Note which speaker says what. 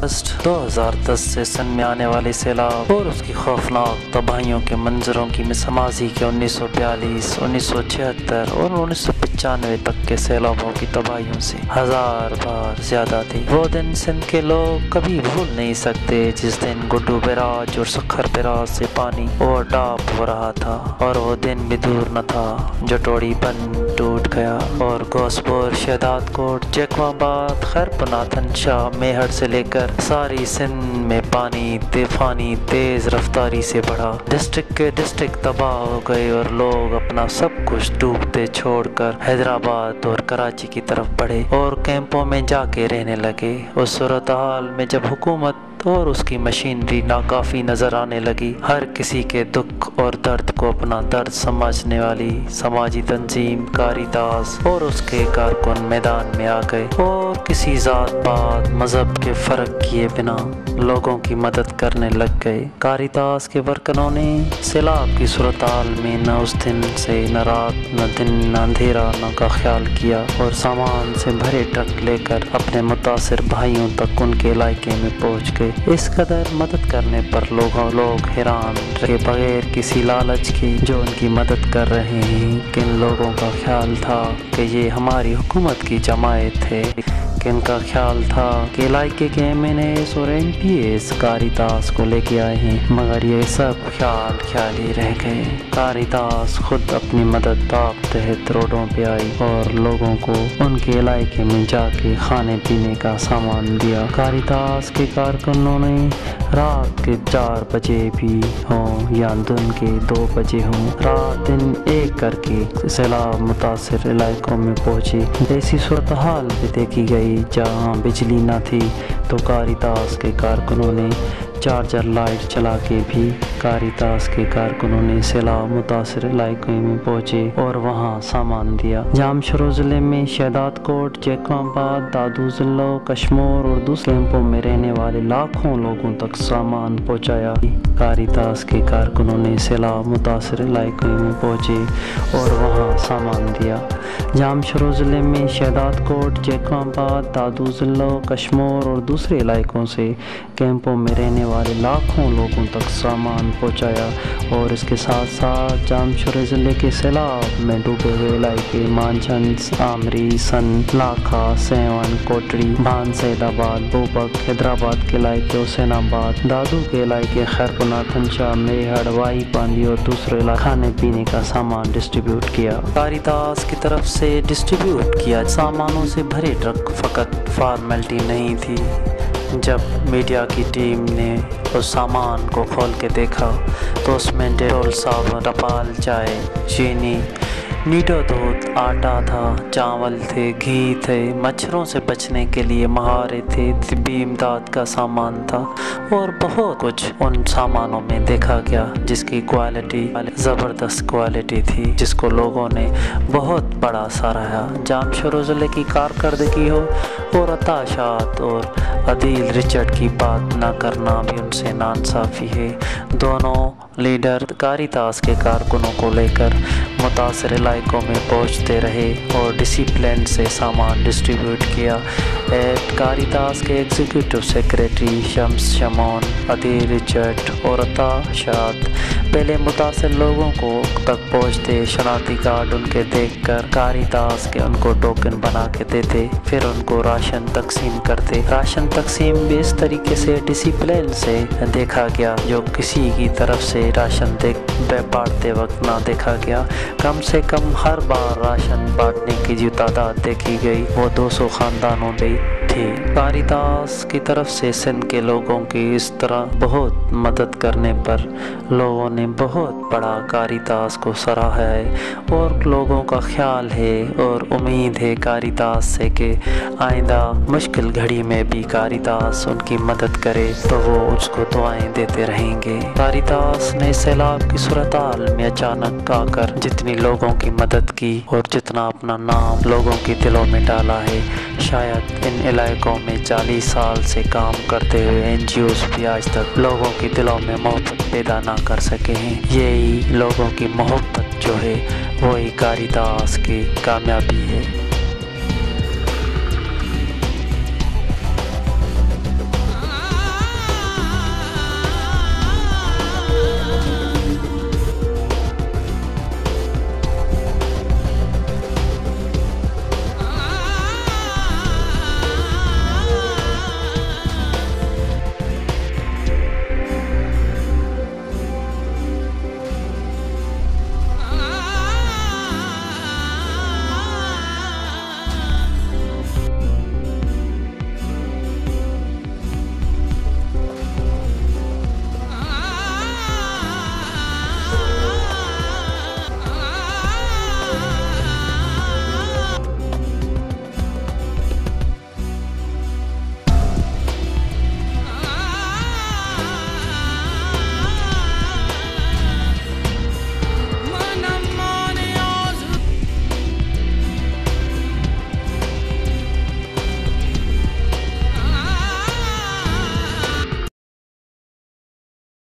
Speaker 1: اگست 2010 سے سن میں آنے والے سیلاب اور اس کی خوفناک تباہیوں کے منظروں کی ماضی کے 1942، 1976 اور 1995 تک کے سیلابوں کی تباہیوں سے ہزار بار زیادہ تھی۔ وہ دن سندھ کے لوگ کبھی بھول نہیں سکتے جس دن گڈو بیراج اور سکھر بیراج سے پانی اوور ٹاپ ہو رہا تھا، اور وہ دن بھی دور نہ تھا جو ٹوڑی بند ٹوٹ گیا اور گوسپور، شہداد کوٹ، جیکواں آباد، خیر پناتن شاہ، میہر سے لے کر ساری سندھ میں پانی طوفانی تیز رفتاری سے بڑھا۔ ڈسٹرکٹ کے ڈسٹرکٹ تباہ ہو گئے اور لوگ اپنا سب کچھ ڈوبتے چھوڑ کر حیدرآباد اور کراچی کی طرف بڑھے اور کیمپوں میں جا کے رہنے لگے۔ اس صورتحال میں جب حکومت اور اس کی مشینری ناکافی نظر آنے لگی، ہر کسی کے دکھ اور درد کو اپنا درد سمجھنے والی سماجی تنظیم کاریتاس اور اس کے کارکن میدان میں آ گئے اور کسی ذات پات مذہب کے فرق کیے بنا لوگوں کی مدد کرنے لگ گئے۔ کاریتاس کے ورکروں نے سیلاب کی صورتحال میں نہ اس دن سے نہ رات نہ دن نہ اندھیرا نہ کا خیال کیا اور سامان سے بھرے ٹرک لے کر اپنے متاثر بھائیوں تک ان کے علاقے میں پہنچ گئے۔ اس قدر مدد کرنے پر لوگ حیران رہے بغیر کسی لالچ کے جو ان کی مدد کر رہے ہیں۔ کن لوگوں کا خیال تھا کہ یہ ہماری حکومت کی جماعت ہے، کن کا خیال تھا کہ علاقے کے MNAs اور MPAs کاریتاس کو لے کے آئے ہیں، مگر یہ سب خیال ہی رہ گئے۔ کاریتاس خود اپنی مدد آپ تحت روڈوں پہ آئی اور لوگوں کو ان کے علاقے میں جا کے کھانے پینے کا سامان دیا۔ کاریتاس کے کارکنوں نے رات کے 4 بجے بھی ہوں یا دن کے 2 بجے ہوں، رات دن ایک کر کے سیلاب متاثر علاقوں میں پہنچی۔ ایسی صورتحال بھی دیکھی گئی جہاں بجلی نہ تھی تو کاریتاس کے کارکنوں نے چارجر لائٹ چلا کے بھی کاریتاس کے کارکنوں نے سیلاب متاثر علاقے میں پہنچے اور وہاں سامان دیا۔ جام شروع ضلع میں شہداد کوٹ، جیکواں آباد، دادو ضلع، کشمور اور دوسرے کیمپوں میں رہنے والے لاکھوں لوگوں تک سامان پہنچایا۔ کاریتاس کے کارکنوں نے سیلاب متاثر علاقے میں پہنچے اور وہاں سامان دیا۔ جام شروع ضلع میں شہداد کوٹ، جیکواں آباد، دادو ضلع، کشمور اور دوسرے علاقوں سے کیمپوں میں رہنے والے لاکھوں لوگوں تک سامان پہنچایا، اور اس کے ساتھ ساتھ جام شروع ضلع کے سیلاب میں ڈوبے ہوئے علاقے مانجھنس، آمری، سن، لاکھا، سیون، کوٹڑی، بھان، سید آباد، بوبک، حیدرآباد کے علاقے حسین آباد، دادو کے علاقے خیر پناتن شاہ، میہر، وائی پاندی اور دوسرے علاقے کھانے پینے کا سامان ڈسٹریبیوٹ کیا۔ کاریتاس کی طرف سے ڈسٹریبیوٹ کیا سامانوں سے بھرے ٹرک فقط فارمیلٹی نہیں تھی۔ جب میڈیا کی ٹیم نے اس سامان کو کھول کے دیکھا تو اس میں ڈیٹول صابن، ٹپال، چائے، چینی، نیٹو دودھ، آٹا تھا، چاول تھے، گھی تھے، مچھروں سے بچنے کے لیے مہارے تھے، طبی امداد کا سامان تھا اور بہت کچھ ان سامانوں میں دیکھا گیا جس کی کوالٹی زبردست کوالٹی تھی، جس کو لوگوں نے بہت بڑا سراہا۔ جام شروع ضلع کی کارکردگی ہو اور عطاشات اور عدیل رچرڈ کی بات نہ کرنا بھی ان سے ناانصافی ہے۔ دونوں لیڈر کاریتاس کے کارکنوں کو لے کر متاثر علاقوں میں پہنچتے رہے اور ڈسپلن سے سامان ڈسٹریبیوٹ کیا۔ کاریتاس کے ایگزیکٹو سیکریٹری شمس شمون، عدیل رچرڈ اور عطاشات پہلے متاثر لوگوں کو تک پہنچتے، شناختی کارڈ ان کے دیکھ کر کاریتاس کے ان کو ٹوکن بنا کے دیتے، پھر ان کو راشن تقسیم کرتے۔ راشن تقسیم بھی اس طریقے سے ڈسپلن سے دیکھا گیا جو کسی کی طرف سے راشن بانٹتے وقت نہ دیکھا گیا۔ کم سے کم ہر بار راشن بانٹنے کی جو تعداد دیکھی گئی وہ 200 خاندانوں میں تھی۔ کاریتاس کی طرف سے سندھ کے لوگوں کی اس طرح بہت مدد کرنے پر لوگوں نے بہت بڑا کاریتاس کو سراہا ہے اور لوگوں کا خیال ہے اور امید ہے کاریتاس سے کہ آئندہ مشکل گھڑی میں بھی کاریتاس ان کی مدد کرے تو وہ اس کو دعائیں دیتے رہیں گے۔ کاریتاس نے سیلاب کی صورتحال میں اچانک آ کر جتنی لوگوں کی مدد کی اور جتنا اپنا نام لوگوں کی دلوں میں ڈالا ہے، شاید ان علاقوں میں 40 سال سے کام کرتے ہوئے NGOs بھی آج تک لوگوں کی دلوں میں محبت پیدا نہ کر سکے ہیں۔ یہی لوگوں کی محبت جو ہے وہی کاریتاس کی کامیابی ہے۔